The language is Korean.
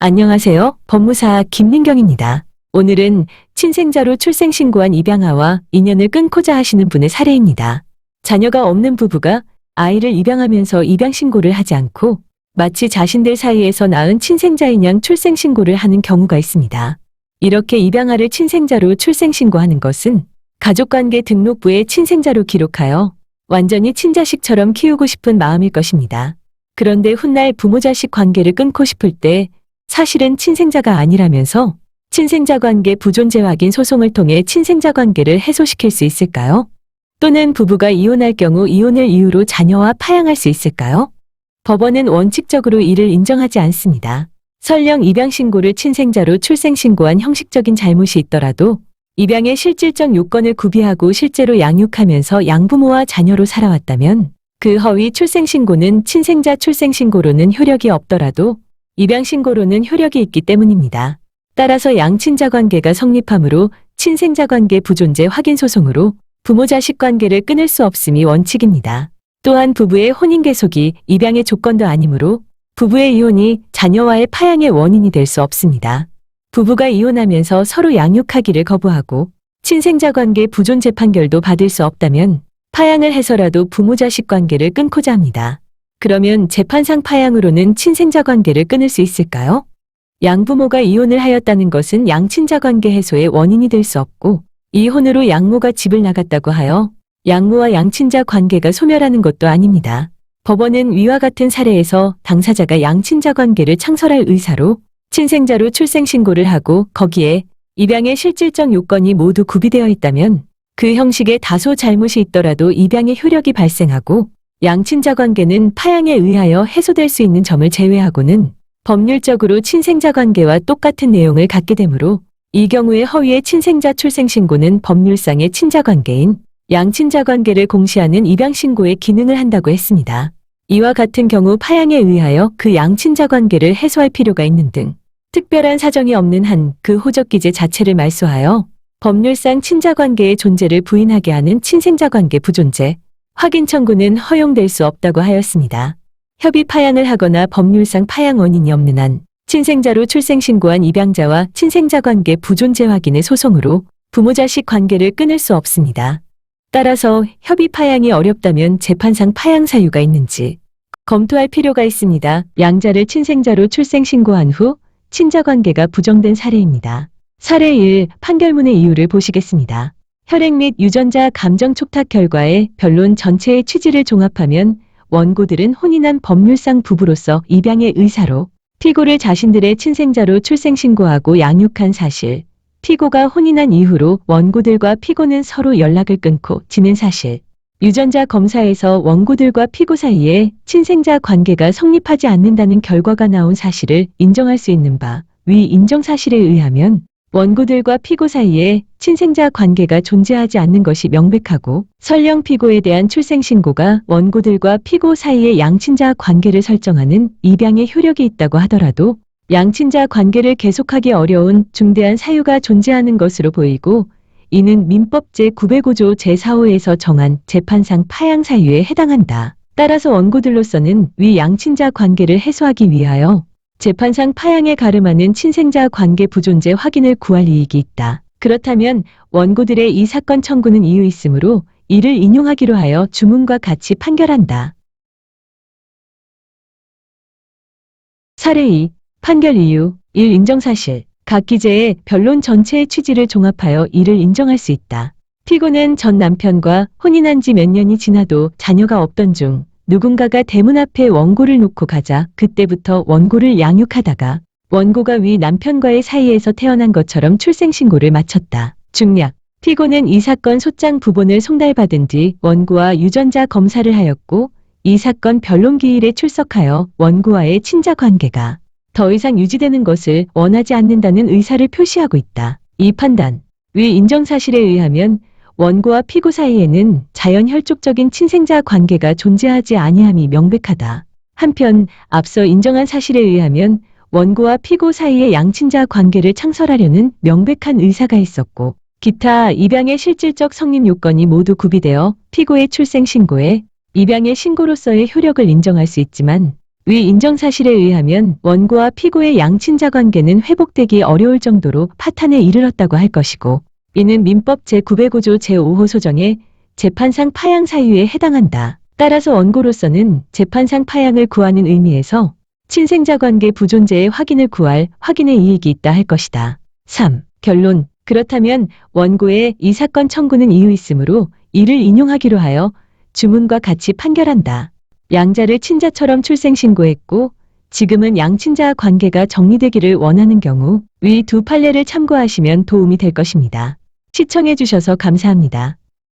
안녕하세요. 법무사 김민경입니다. 오늘은 친생자로 출생신고한 입양아와 인연을 끊고자 하시는 분의 사례입니다. 자녀가 없는 부부가 아이를 입양하면서 입양신고를 하지 않고 마치 자신들 사이에서 낳은 친생자인 양 출생신고를 하는 경우가 있습니다. 이렇게 입양아를 친생자로 출생신고하는 것은 가족관계 등록부에 친생자로 기록하여 완전히 친자식처럼 키우고 싶은 마음일 것입니다. 그런데 훗날 부모자식 관계를 끊고 싶을 때 사실은 친생자가 아니라면서 친생자 관계 부존재 확인 소송을 통해 친생자 관계를 해소시킬 수 있을까요? 또는 부부가 이혼할 경우 이혼을 이유로 자녀와 파양할 수 있을까요? 법원은 원칙적으로 이를 인정하지 않습니다. 설령 입양신고를 친생자로 출생신고한 형식적인 잘못이 있더라도 입양의 실질적 요건을 구비하고 실제로 양육하면서 양부모와 자녀로 살아왔다면 그 허위 출생신고는 친생자 출생신고로는 효력이 없더라도 입양신고로는 효력이 있기 때문입니다. 따라서 양친자 관계가 성립하므로 친생자 관계 부존재 확인 소송으로 부모자식 관계를 끊을 수 없음이 원칙입니다. 또한 부부의 혼인 계속이 입양의 조건도 아니므로 부부의 이혼이 자녀와의 파양의 원인이 될 수 없습니다. 부부가 이혼하면서 서로 양육하기를 거부하고 친생자 관계 부존재 판결도 받을 수 없다면 파양을 해서라도 부모자식 관계를 끊고자 합니다. 그러면 재판상 파양으로는 친생자 관계를 끊을 수 있을까요? 양부모가 이혼을 하였다는 것은 양친자 관계 해소의 원인이 될 수 없고 이혼으로 양모가 집을 나갔다고 하여 양모와 양친자 관계가 소멸하는 것도 아닙니다. 법원은 위와 같은 사례에서 당사자가 양친자 관계를 창설할 의사로 친생자로 출생신고를 하고 거기에 입양의 실질적 요건이 모두 구비되어 있다면 그 형식에 다소 잘못이 있더라도 입양의 효력이 발생하고 양친자 관계는 파양에 의하여 해소될 수 있는 점을 제외하고는 법률적으로 친생자 관계와 똑같은 내용을 갖게 되므로 이 경우에 허위의 친생자 출생신고는 법률상의 친자 관계인 양친자 관계를 공시하는 입양신고의 기능을 한다고 했습니다. 이와 같은 경우 파양에 의하여 그 양친자 관계를 해소할 필요가 있는 등 특별한 사정이 없는 한 그 호적 기재 자체를 말소하여 법률상 친자 관계의 존재를 부인하게 하는 친생자 관계 부존재 확인 청구는 허용될 수 없다고 하였습니다. 협의 파양을 하거나 법률상 파양 원인이 없는 한 친생자로 출생신고한 입양자와 친생자 관계 부존재 확인의 소송으로 부모자식 관계를 끊을 수 없습니다. 따라서 협의 파양이 어렵다면 재판상 파양 사유가 있는지 검토할 필요가 있습니다. 양자를 친생자로 출생신고한 후 친자 관계가 부정된 사례입니다. 사례 1. 판결문의 이유를 보시겠습니다. 혈액 및 유전자 감정 촉탁 결과에 변론 전체의 취지를 종합하면 원고들은 혼인한 법률상 부부로서 입양의 의사로 피고를 자신들의 친생자로 출생신고하고 양육한 사실, 피고가 혼인한 이후로 원고들과 피고는 서로 연락을 끊고 지낸 사실, 유전자 검사에서 원고들과 피고 사이에 친생자 관계가 성립하지 않는다는 결과가 나온 사실을 인정할 수 있는 바, 위 인정 사실에 의하면 원고들과 피고 사이에 친생자 관계가 존재하지 않는 것이 명백하고 설령 피고에 대한 출생신고가 원고들과 피고 사이의 양친자 관계를 설정하는 입양의 효력이 있다고 하더라도 양친자 관계를 계속하기 어려운 중대한 사유가 존재하는 것으로 보이고 이는 민법 제905조 제4호에서 정한 재판상 파양 사유에 해당한다. 따라서 원고들로서는 위 양친자 관계를 해소하기 위하여 재판상 파양에 가름하는 친생자 관계 부존재 확인을 구할 이익이 있다. 그렇다면 원고들의 이 사건 청구는 이유 있으므로 이를 인용하기로 하여 주문과 같이 판결한다. 사례 2. 판결 이유 1. 인정사실 각 기재의 변론 전체의 취지를 종합하여 이를 인정할 수 있다. 피고는 전 남편과 혼인한 지 몇 년이 지나도 자녀가 없던 중 누군가가 대문 앞에 원고를 놓고 가자 그때부터 원고를 양육하다가 원고가 위 남편과의 사이에서 태어난 것처럼 출생신고를 마쳤다. 중략 피고는 이 사건 소장 부본을 송달받은 뒤 원고와 유전자 검사를 하였고 이 사건 변론 기일에 출석하여 원고와의 친자 관계가 더 이상 유지되는 것을 원하지 않는다는 의사를 표시하고 있다. 이 판단 위 인정사실에 의하면 원고와 피고 사이에는 자연 혈족적인 친생자 관계가 존재하지 아니함이 명백하다. 한편 앞서 인정한 사실에 의하면 원고와 피고 사이의 양친자 관계를 창설하려는 명백한 의사가 있었고 기타 입양의 실질적 성립 요건이 모두 구비되어 피고의 출생신고에 입양의 신고로서의 효력을 인정할 수 있지만 위 인정 사실에 의하면 원고와 피고의 양친자 관계는 회복되기 어려울 정도로 파탄에 이르렀다고 할 것이고, 이는 민법 제905조 제5호 소정의 재판상 파양 사유에 해당한다. 따라서 원고로서는 재판상 파양을 구하는 의미에서 친생자 관계 부존재의 확인을 구할 확인의 이익이 있다 할 것이다. 3. 결론. 그렇다면 원고의 이 사건 청구는 이유 있으므로 이를 인용하기로 하여 주문과 같이 판결한다. 양자를 친자처럼 출생신고했고 지금은 양친자 관계가 정리되기를 원하는 경우 위 두 판례를 참고하시면 도움이 될 것입니다. 시청해 주셔서 감사합니다.